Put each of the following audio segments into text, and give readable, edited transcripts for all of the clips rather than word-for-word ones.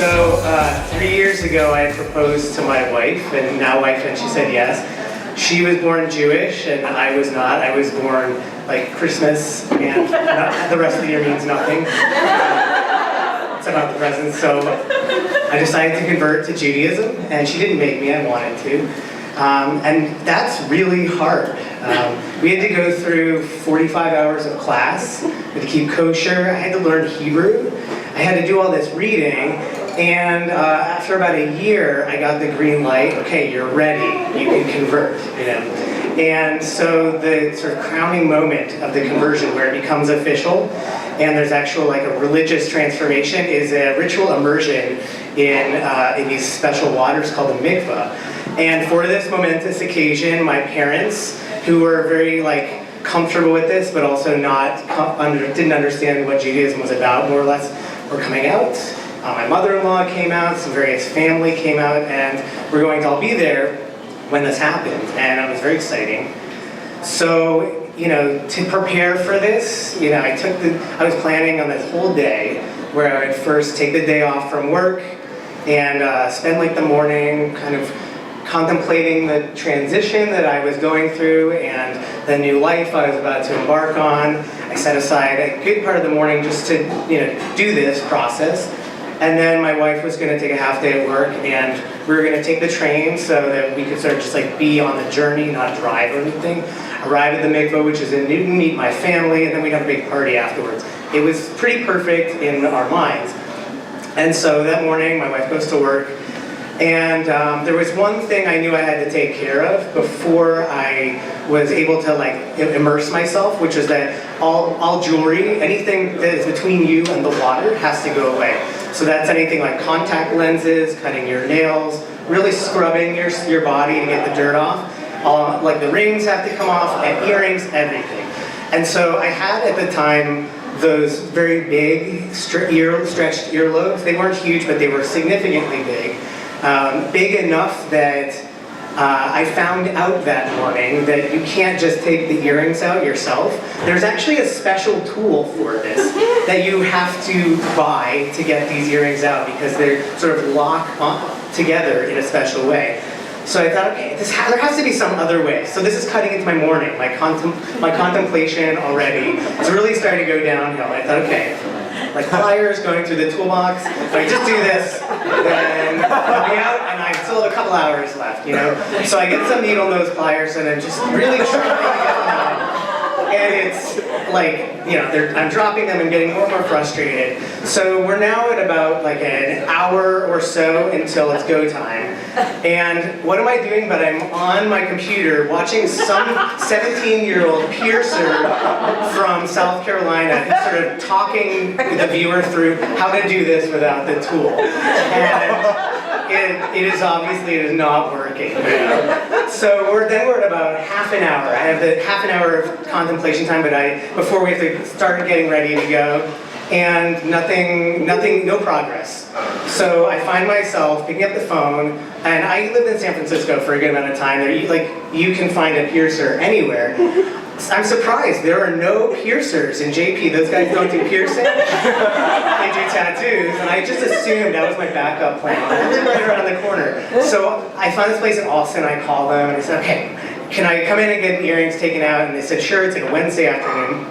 So 3 years ago I proposed to my wife, and now wife, and she said yes. She was born Jewish and I was not. I was born like Christmas and the rest of the year means nothing. It's about the presents. So I decided to convert to Judaism, and she didn't make me, I wanted to. And that's really hard. We had to go through 45 hours of class. We had to keep kosher. I had to learn Hebrew. I had to do all this reading. And after about a year, I got the green light. Okay, you're ready. You can convert. You know. And so the sort of crowning moment of the conversion, where it becomes official, and there's actual like a religious transformation, is a ritual immersion in these special waters called a mikvah. And for this momentous occasion, my parents, who were very like comfortable with this, but also didn't understand what Judaism was about, more or less, were coming out. My mother-in-law came out, some various family came out, and we're going to all be there when this happened, and it was very exciting. So, you know, to prepare for this, you know, I was planning on this whole day where I would first take the day off from work and spend like the morning kind of contemplating the transition that I was going through and the new life I was about to embark on. I set aside a good part of the morning just to, you know, do this process. And then my wife was going to take a half day at work, and we were going to take the train so that we could sort of just like be on the journey, not drive or anything. Arrive at the mikvah, which is in Newton, meet my family, and then we'd have a big party afterwards. It was pretty perfect in our minds. And so that morning, my wife goes to work, and there was one thing I knew I had to take care of before I was able to like immerse myself, which is that all jewelry, anything that is between you and the water, has to go away. So that's anything like contact lenses, cutting your nails, really scrubbing your body to get the dirt off. Like the rings have to come off, and earrings, everything. And so I had at the time those very big stretched earlobes. They weren't huge, but they were significantly big. Big enough that I found out that morning that you can't just take the earrings out yourself. There's actually a special tool for this that you have to buy to get these earrings out, because they're sort of locked together in a special way. So I thought, okay, there has to be some other way. So this is cutting into my morning. My contemplation already is really starting to go downhill. I thought, okay, like pliers going through the toolbox. If I just do this, then I'll be out, and I still have a couple hours left, you know? So I get some needle nose pliers, and I'm just really trying to get them out. And it's like, you know, I'm dropping them and getting more and more frustrated. So we're now at about like an hour or so until it's go time. And what am I doing? But I'm on my computer watching some 17-year-old piercer from South Carolina who's sort of talking the viewer through how to do this without the tool. And it is not working. So we're at about half an hour. I have the half an hour of contemplation time, but before we have to start getting ready to go, and no progress. So I find myself picking up the phone, and I lived in San Francisco for a good amount of time. You can find a piercer anywhere. I'm surprised there are no piercers in JP. Those guys don't do piercing. They do tattoos, and I just assumed that was my backup plan. I live right around the corner. So I found this place in Austin. I called them, and I said, okay, can I come in and get earrings taken out? And they said, sure, it's like a Wednesday afternoon.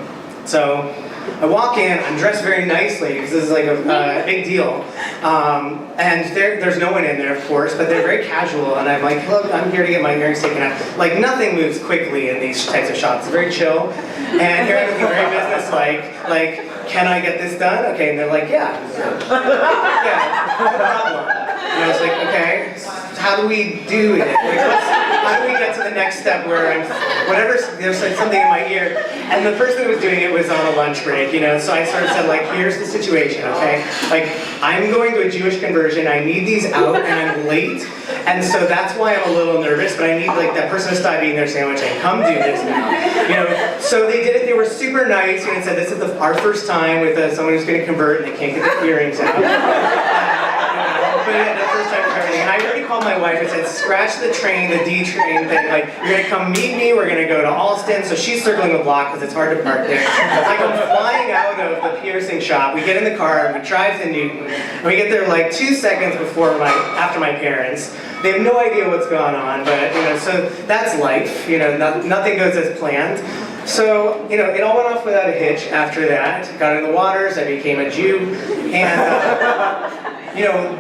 So I walk in, I'm dressed very nicely, because this is like a big deal. And there's no one in there, of course, but they're very casual, and I'm like, look, I'm here to get my earrings taken out. Like, nothing moves quickly in these types of shops. It's very chill. And here I'm looking very businesslike, like, can I get this done? Okay, and they're like, yeah. Yeah, no problem. And I was like, okay, how do we do it? How do we get to the next step where there's like something in my ear? And the person who was doing it was on a lunch break, you know, so I sort of said, like, here's the situation, okay? Like, I'm going to a Jewish conversion, I need these out, and I'm late, and so that's why I'm a little nervous, but I need, like, that person to stop eating their sandwich and come do this now, you know? So they did it, they were super nice, and said, this is our first time with someone who's going to convert, and they can't get their earrings out. But yeah, the first time happening. And I already called my wife and said, scratch the train, the D train thing. Like, you're gonna come meet me, we're gonna go to Alston. So she's circling the block because it's hard to park there. I come flying out of the piercing shop. We get in the car, we drive to Newton. And we get there like 2 seconds after my parents. They have no idea what's going on, but so that's life. Nothing goes as planned. So, it all went off without a hitch after that. Got in the waters, I became a Jew. And,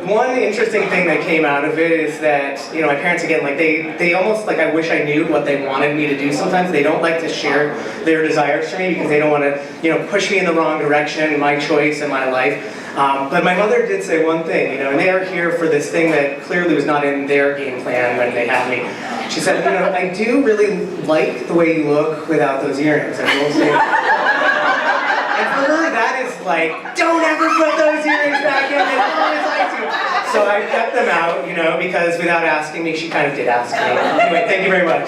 one interesting thing that came out of it is that, my parents, again, like, they almost, like, I wish I knew what they wanted me to do sometimes. They don't like to share their desires to me because they don't want to, push me in the wrong direction, my choice and my life. But my mother did say one thing, and they are here for this thing that clearly was not in their game plan when they had me. She said, I do really like the way you look without those earrings. And we'll say, and for her, that is like, don't ever put those earrings back in as long as I do. So I kept them out, because without asking me, she kind of did ask me. Anyway, thank you very much.